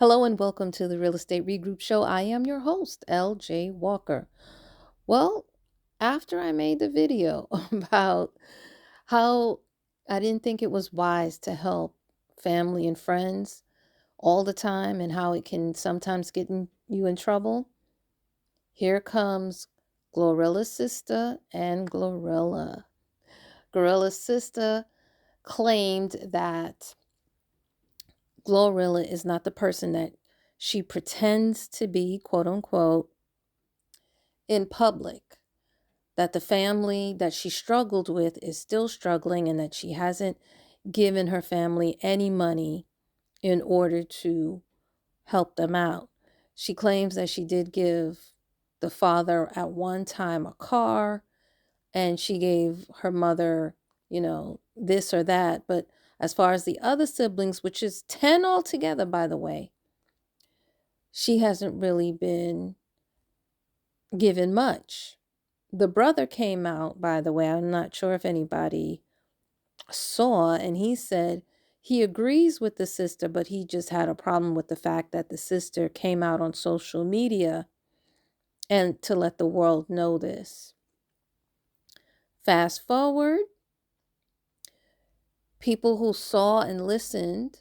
Hello and welcome to the Real Estate Regroup Show. I am your host, LJ Walker. Well, after I made the video about how I didn't think it was wise to help family and friends all the time and how it can sometimes get you in trouble, here comes Glorilla's sister and Glorilla. Glorilla's sister claimed that Glorilla is not the person that she pretends to be, quote unquote, in public. That the family that she struggled with is still struggling and that she hasn't given her family any money in order to help them out. She claims that she did give the father at one time a car and she gave her mother, this or that. But as far as the other siblings, which is 10 altogether, by the way, she hasn't really been given much. The brother came out, by the way, I'm not sure if anybody saw, and he said he agrees with the sister, but he just had a problem with the fact that the sister came out on social media and to let the world know this. Fast forward, people who saw and listened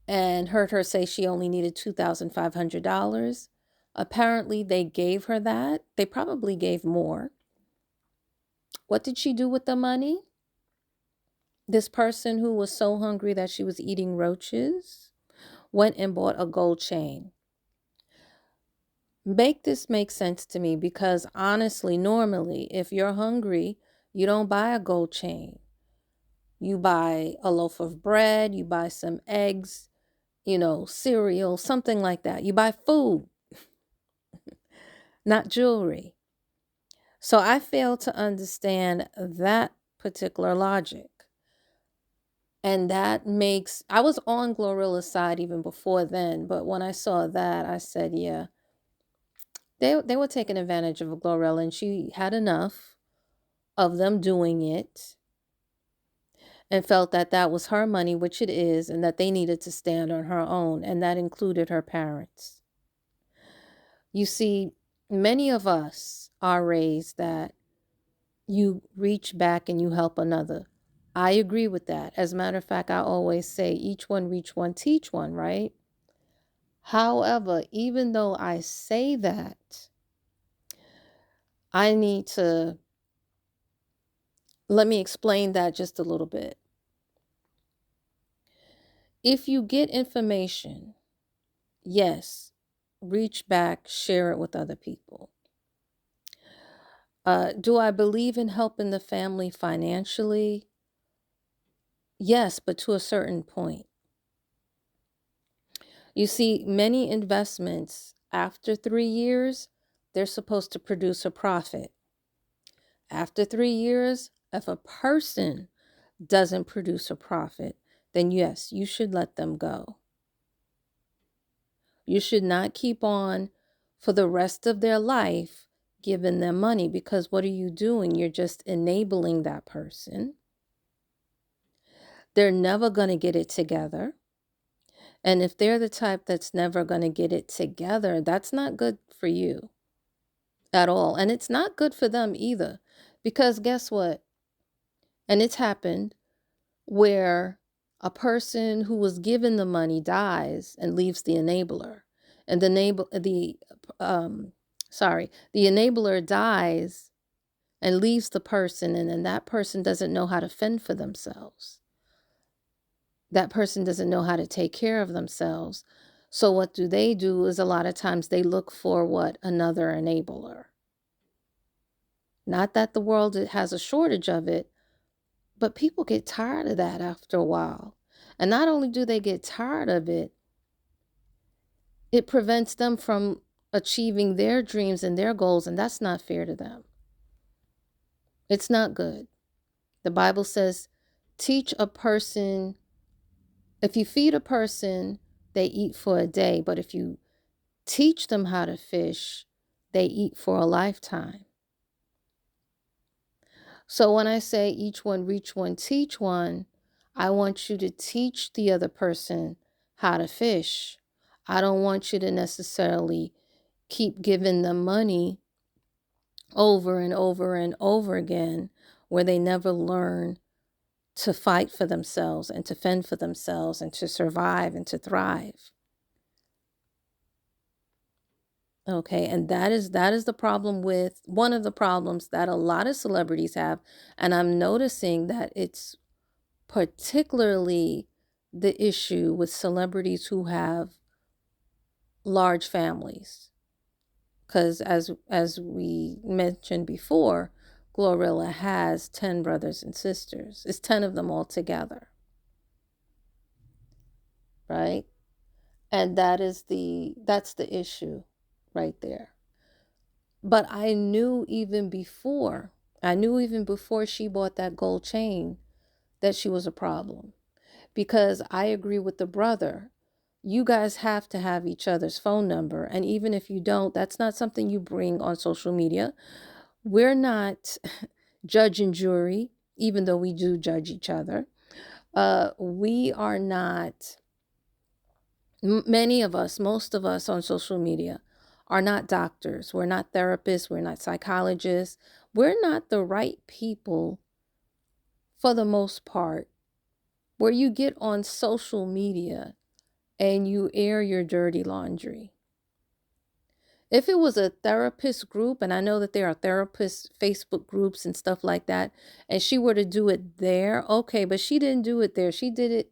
and heard her say she only needed $2,500. Apparently, they gave her that. They probably gave more. What did she do with the money? This person who was so hungry that she was eating roaches went and bought a gold chain. Make this make sense to me because honestly, normally, if you're hungry, you don't buy a gold chain. You buy a loaf of bread, you buy some eggs, cereal, something like that. You buy food, not jewelry. So I fail to understand that particular logic. And that makes, I was on Glorilla's side even before then, but when I saw that, I said, yeah, they were taking advantage of Glorilla and she had enough of them doing it and felt that that was her money, which it is, and that they needed to stand on her own, and that included her parents. You see, many of us are raised that you reach back and you help another. I agree with that. As a matter of fact, I always say each one reach one, teach one, right? However, even though I say that, I need to let me explain that just a little bit. If you get information, yes, reach back, share it with other people. Do I believe in helping the family financially? Yes, but to a certain point. You see, many investments, after 3 years, they're supposed to produce a profit. After 3 years, if a person doesn't produce a profit, then yes, you should let them go. You should not keep on for the rest of their life giving them money, because what are you doing? You're just enabling that person. They're never going to get it together. And if they're the type that's never going to get it together, that's not good for you at all. And it's not good for them either. Because guess what? And it's happened where a person who was given the money dies and leaves the enabler. And the enabler dies and leaves the person, and then that person doesn't know how to fend for themselves. That person doesn't know how to take care of themselves. So what do? Is a lot of times they look for what? Another enabler. Not that the world has a shortage of it, but people get tired of that after a while. And not only do they get tired of it, it prevents them from achieving their dreams and their goals, and that's not fair to them. It's not good. The Bible says, teach a person, if you feed a person, they eat for a day, but if you teach them how to fish, they eat for a lifetime. So when I say each one reach one, teach one, I want you to teach the other person how to fish. I don't want you to necessarily keep giving them money over and over and over again where they never learn to fight for themselves and to fend for themselves and to survive and to thrive. Okay, and that is the problem with one of the problems that a lot of celebrities have, and I'm noticing that it's particularly the issue with celebrities who have large families. Because as we mentioned before, Glorilla has 10 brothers and sisters. It's 10 of them all together, right? And that's the issue right there. But I knew even before she bought that gold chain that she was a problem. Because I agree with the brother. You guys have to have each other's phone number. And even if you don't, that's not something you bring on social media. We're not judge and jury, even though we do judge each other. We are not, many of us, most of us on social media are not doctors. We're not therapists. We're not psychologists. We're not the right people for the most part, where you get on social media and you air your dirty laundry. If it was a therapist group, and I know that there are therapist Facebook groups and stuff like that, and she were to do it there, okay, but she didn't do it there. She did it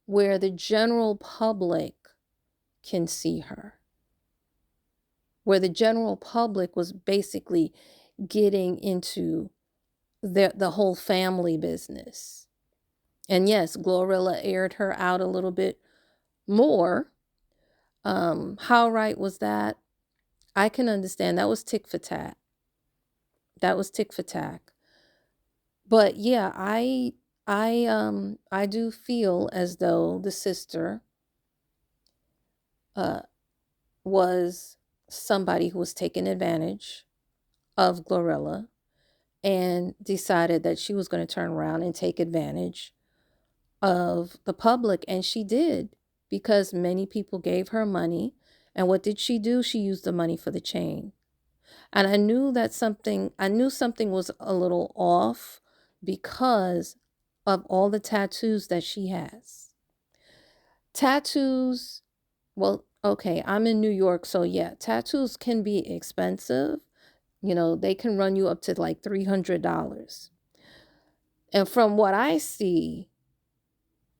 where the general public can see her, where the general public was basically getting into the whole family business. And yes, Glorilla aired her out a little bit more. How right was that? I can understand. That was tick for tat. That was tick for tack. But yeah, I do feel as though the sister uh was somebody who was taking advantage of Glorilla and decided that she was going to turn around and take advantage of the public, and she did, because many people gave her money. And what did she do? She used the money for the chain. And I knew something was a little off because of all the tattoos that she has. Tattoos, well, okay, I'm in New York, so yeah, tattoos can be expensive. They can run you up to like $300. And from what I see,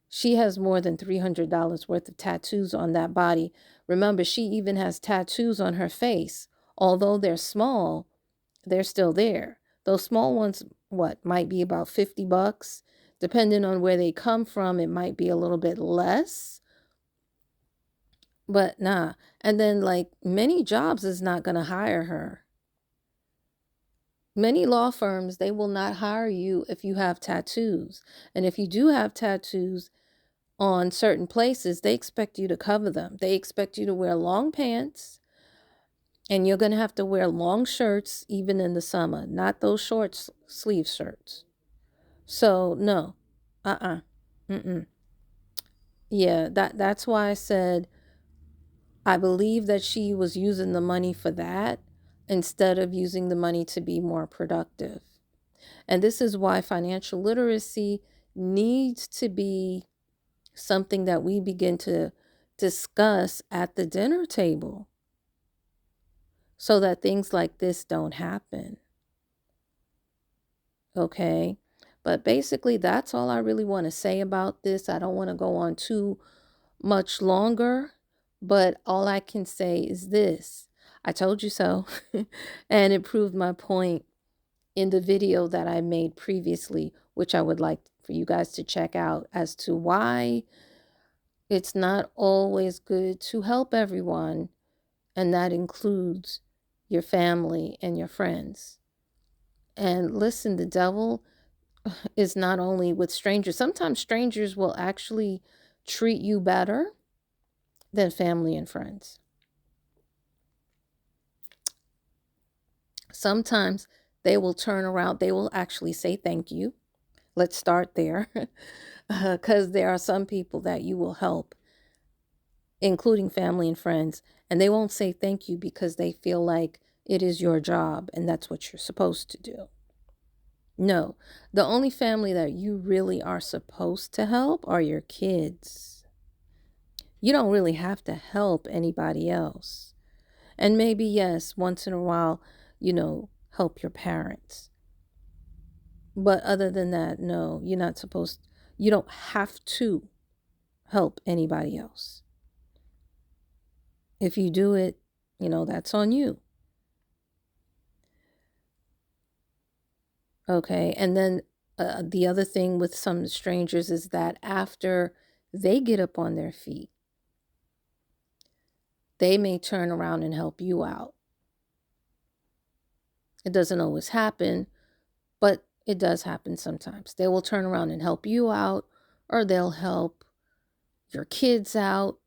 she has more than $300 worth of tattoos on that body. Remember, she even has tattoos on her face. Although they're small, they're still there. Those small ones, what, might be about $50. Depending on where they come from, it might be a little bit less. But nah. And then, like, many jobs is not going to hire her. Many law firms, they will not hire you if you have tattoos. And if you do have tattoos on certain places, they expect you to cover them. They expect you to wear long pants, and you're going to have to wear long shirts even in the summer, not those short sleeve shirts. So, no. Mm-mm. Yeah, that's why I said I believe that she was using the money for that instead of using the money to be more productive. And this is why financial literacy needs to be something that we begin to discuss at the dinner table so that things like this don't happen. Okay? But basically, that's all I really want to say about this. I don't want to go on too much longer, but all I can say is this: I told you so. And it proved my point in the video that I made previously, which I would like for you guys to check out, as to why it's not always good to help everyone, and that includes your family and your friends. And listen, the devil is not only with strangers. Sometimes strangers will actually treat you better than family and friends. Sometimes they will turn around, they will actually say thank you. Let's start there. Because there are some people that you will help including family and friends, and they won't say thank you because they feel like it is your job and that's what you're supposed to do. No, the only family that you really are supposed to help are your kids. You don't really have to help anybody else. And maybe, yes, once in a while, help your parents. But other than that, no, you don't have to help anybody else. If you do it, that's on you. Okay. And then the other thing with some strangers is that after they get up on their feet, they may turn around and help you out. It doesn't always happen, but it does happen sometimes. They will turn around and help you out, or they'll help your kids out,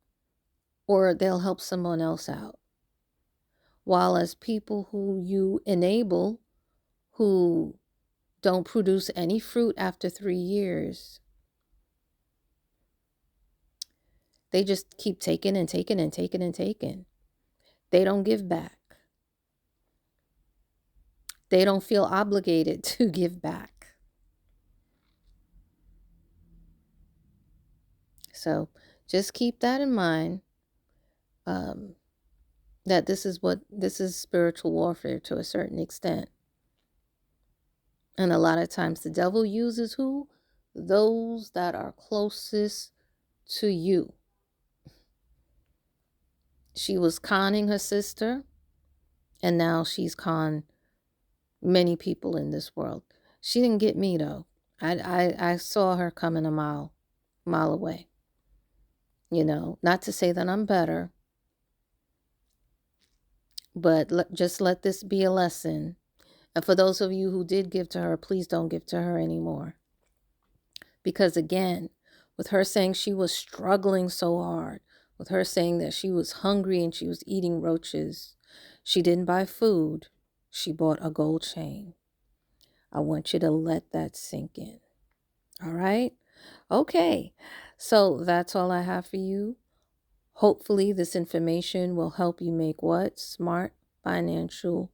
or they'll help someone else out. While as people who you enable, who don't produce any fruit after 3 years, they just keep taking and taking and taking and taking. They don't give back. They don't feel obligated to give back. So just keep that in mind, that this is spiritual warfare to a certain extent. And a lot of times the devil uses who? Those that are closest to you. She was conning her sister, and now she's conned many people in this world. She didn't get me though. I saw her coming a mile away. Not to say that I'm better, but just let this be a lesson. And for those of you who did give to her, please don't give to her anymore. Because again, with her saying she was struggling so hard, with her saying that she was hungry and she was eating roaches, she didn't buy food. She bought a gold chain. I want you to let that sink in. All right? Okay. So that's all I have for you. Hopefully this information will help you make what? Smart financial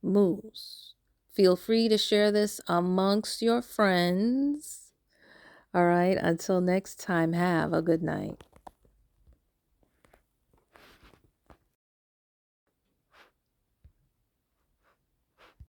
moves. Feel free to share this amongst your friends. All right. Until next time, have a good night.